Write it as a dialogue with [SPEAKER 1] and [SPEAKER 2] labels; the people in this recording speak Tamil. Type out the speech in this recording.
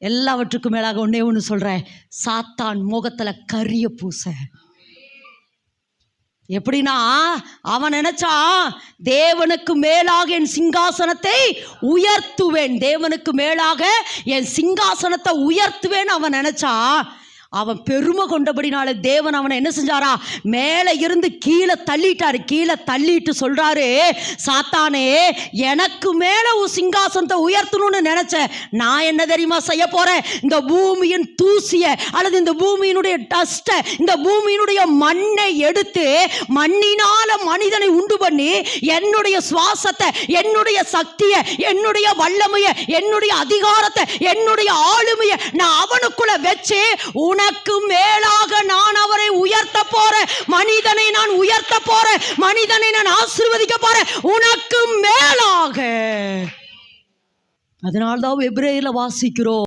[SPEAKER 1] எல்லாவற்றுக்கும் மேலாக ஒன்னே ஒன்று சொல்றேன், சாத்தான் முகத்துல கரிய பூச. எப்படின்னா, அவன் நினைச்சான் தேவனுக்கு மேலாக என் சிங்காசனத்தை உயர்த்துவேன், தேவனுக்கு மேலாக என் சிங்காசனத்தை உயர்த்துவேன் அவன் நினைச்சான். அவன் பெருமை கொண்டபடினால தேவன் அவனை என்ன செஞ்சாரா, மேலே இருந்து கீழே தள்ளிட்டாரு. கீழே தள்ளிட்டு சொல்றாரு, சாத்தானே, எனக்கு மேலே உன் சிங்காசனத்தை உயர்த்தணும்னு நினைச்ச, நான் என்ன தெரியுமா செய்ய போறேன், இந்த பூமியின் தூசியை அல்லது இந்த பூமியினுடைய டஸ்ட்டை, இந்த பூமியினுடைய மண்ணை எடுத்து மண்ணினால மனிதனை உண்டு பண்ணி என்னுடைய சுவாசத்தை, என்னுடைய சக்தியை, என்னுடைய வல்லமையை, என்னுடைய அதிகாரத்தை, என்னுடைய ஆளுமையை நான் அவனுக்குள்ள வச்சு உனக்கு மேலாக நான் அவரை உயர்த்த போறேன். மனிதனை நான் உயர்த்த போறேன், மனிதனை நான் ஆசீர்வதிக்க போறேன் உனக்கு மேலாக. அதனால்தான் எபிரேயர்ல வாசிக்கிறோம்,